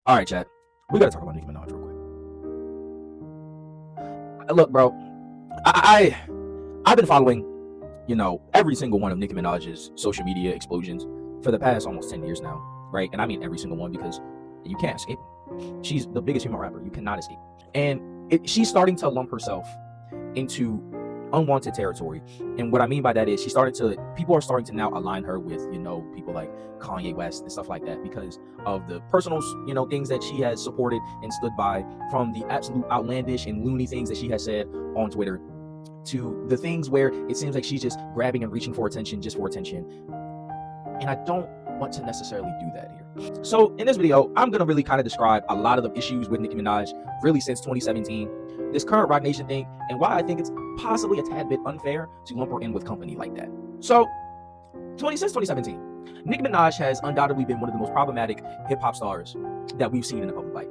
All right, chat. We gotta talk about Nicki Minaj real quick. Look, bro, I've been following, every single one of Nicki Minaj's social media explosions for the past almost 10 years now, right? And I mean every single one because you can't escape it. She's the biggest female rapper. You cannot escape. And she's starting to lump herself into unwanted territory. And what I mean by that is people are starting to now align her with, people like Kanye West and stuff like that because of the personal, things that she has supported and stood by, from the absolute outlandish and loony things that she has said on Twitter to the things where it seems like she's just grabbing and reaching for attention just for attention. And I don't want to necessarily do that here. So in this video, I'm going to really kind of describe a lot of the issues with Nicki Minaj really since 2017, this current Roc Nation thing, and why I think it's possibly a tad bit unfair to lump her in with company like that. So since 2017, Nicki Minaj has undoubtedly been one of the most problematic hip-hop stars that we've seen in the public light.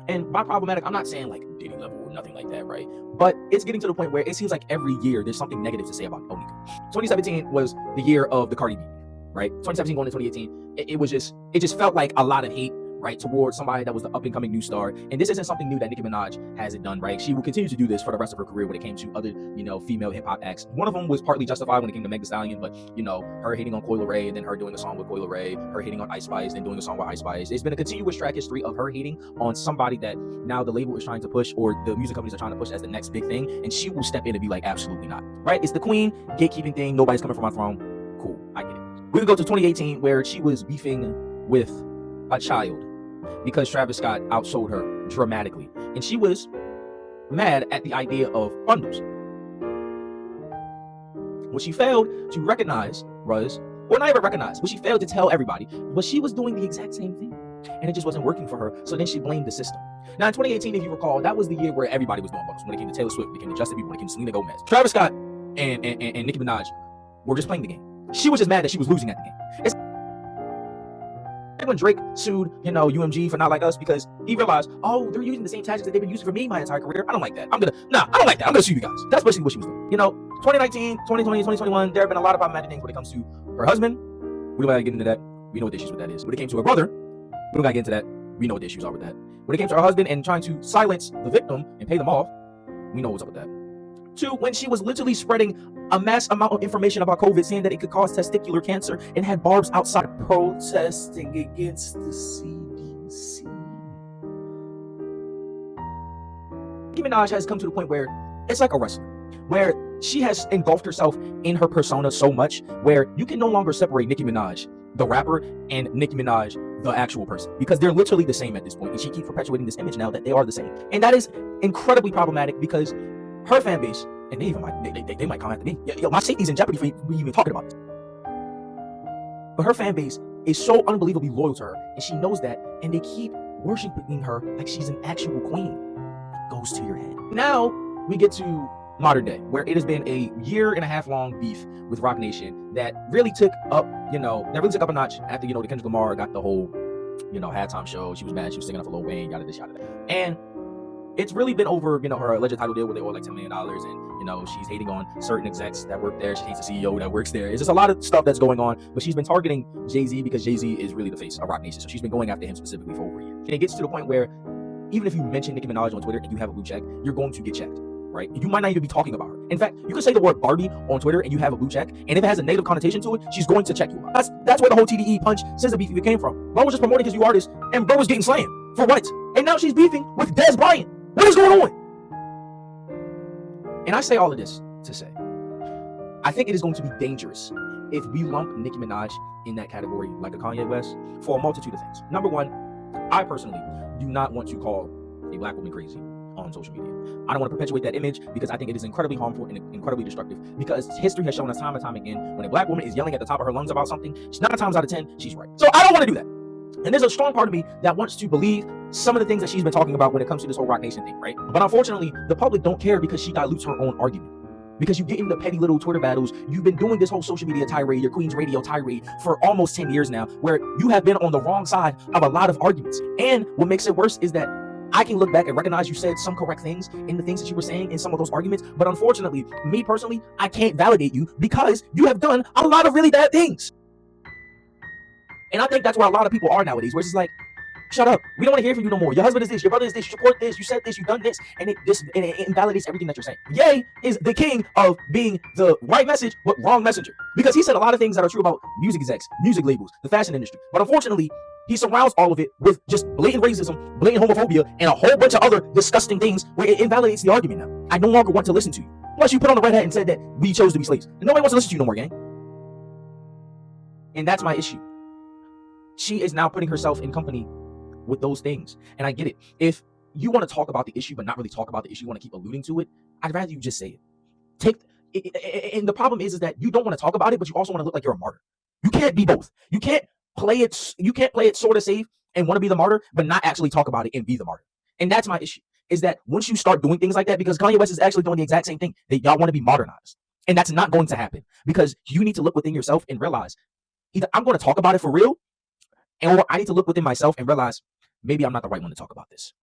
And by problematic, I'm not saying like Diddy level or nothing like that, right? But it's getting to the point where it seems like every year there's something negative to say about Nicki. 2017 was the year of the Cardi B, right? 2017 going to 2018, it just felt like a lot of hate, right, towards somebody that was the up-and-coming new star. And this isn't something new that Nicki Minaj hasn't done, right? She will continue to do this for the rest of her career when it came to other, female hip-hop acts. One of them was partly justified when it came to Meg Thee Stallion, but, her hating on Coi Leray and then her doing a song with Coi Leray, her hating on Ice Spice, then doing a song with Ice Spice. It's been a continuous track history of her hating on somebody that now the label is trying to push, or the music companies are trying to push as the next big thing, and she will step in and be like, absolutely not, right? It's the queen gatekeeping thing. Nobody's coming from my throne. Cool, I get it. We can go to 2018 where she was beefing with a child because Travis Scott outsold her dramatically. And she was mad at the idea of bundles. What she failed to recognize was, or not even recognize, what she failed to tell everybody was she was doing the exact same thing. And it just wasn't working for her. So then she blamed the system. Now in 2018, if you recall, that was the year where everybody was doing bundles. When it came to Taylor Swift, when it came to Justin Bieber, when it came to Selena Gomez. Travis Scott and Nicki Minaj were just playing the game. She was just mad that she was losing at the game. It's when Drake sued, UMG for Not Like Us because he realized, oh, they're using the same tactics that they've been using for me my entire career. I don't like that. I don't like that. I'm gonna sue you guys. That's basically what she was doing. 2019, 2020, 2021, there have been a lot of problematic things when it comes to her husband. We don't gotta get into that. We know what the issues with that is. When it came to her brother, we don't gotta get into that. We know what the issues are with that. When it came to her husband and trying to silence the victim and pay them off, we know what's up with that. To when she was literally spreading a mass amount of information about COVID, saying that it could cause testicular cancer, and had barbs outside protesting against the CDC. Nicki Minaj has come to the point where it's like a wrestler, where she has engulfed herself in her persona so much where you can no longer separate Nicki Minaj, the rapper, and Nicki Minaj, the actual person, because they're literally the same at this point. And she keeps perpetuating this image now that they are the same. And that is incredibly problematic because her fan base, and they might come after me. Yo, my safety's in jeopardy for me even talking about this. But her fan base is so unbelievably loyal to her, and she knows that, and they keep worshiping her like she's an actual queen. Goes to your head. Now we get to modern day, where it has been a 1.5 year long beef with Roc Nation that really took up, a notch after, the Kendrick Lamar got the whole, halftime show. She was mad. She was singing up for Lil Wayne, yada this, yada that. And it's really been over, her alleged title deal where they owe like $10 million, and she's hating on certain execs that work there. She hates the CEO that works there. It's just a lot of stuff that's going on, but she's been targeting Jay-Z because Jay-Z is really the face of Roc Nation. So she's been going after him specifically for over a year. And it gets to the point where even if you mention Nicki Minaj on Twitter and you have a blue check, you're going to get checked, right? You might not even be talking about her. In fact, you can say the word Barbie on Twitter and you have a blue check, and if it has a negative connotation to it, she's going to check you. That's where the whole TDE punch scissor beef even came from. Bro was just promoting his new artist, and bro was getting slammed. For what? And now she's beefing with Dez Bryant. What is going on? And I say all of this to say, I think it is going to be dangerous if we lump Nicki Minaj in that category like a Kanye West for a multitude of things. Number one, I personally do not want to call a black woman crazy on social media. I don't want to perpetuate that image because I think it is incredibly harmful and incredibly destructive, because history has shown us time and time again, when a black woman is yelling at the top of her lungs about something, 9 times out of 10, she's right. So I don't want to do that. And there's a strong part of me that wants to believe some of the things that she's been talking about when it comes to this whole Roc Nation thing, right? But unfortunately, the public don't care because she dilutes her own argument. Because you get into petty little Twitter battles. You've been doing this whole social media tirade, your Queen's Radio tirade, for almost 10 years now, where you have been on the wrong side of a lot of arguments. And what makes it worse is that I can look back and recognize you said some correct things in the things that you were saying in some of those arguments. But unfortunately, me personally, I can't validate you because you have done a lot of really bad things. And I think that's where a lot of people are nowadays, where it's just like, Shut up. We don't want to hear from you no more. Your husband is this, your brother is this, you support this, you said this, you done this, and it invalidates everything that you're saying. Ye is the king of being the right message, but wrong messenger. Because he said a lot of things that are true about music execs, music labels, the fashion industry. But unfortunately, he surrounds all of it with just blatant racism, blatant homophobia, and a whole bunch of other disgusting things where it invalidates the argument now. I no longer want to listen to you. Plus, you put on the red hat and said that we chose to be slaves. And nobody wants to listen to you no more, gang. And that's my issue. She is now putting herself in company with those things. And I get it. If you want to talk about the issue, but not really talk about the issue, you want to keep alluding to it, I'd rather you just say it. And the problem is that you don't want to talk about it, but you also want to look like you're a martyr. You can't be both. You can't play it. You can't play it sort of safe and want to be the martyr, but not actually talk about it and be the martyr. And that's my issue. Is that once you start doing things like that, because Kanye West is actually doing the exact same thing, that y'all want to be modernized, and that's not going to happen, because you need to look within yourself and realize either I'm going to talk about it for real, or I need to look within myself and realize maybe I'm not the right one to talk about this.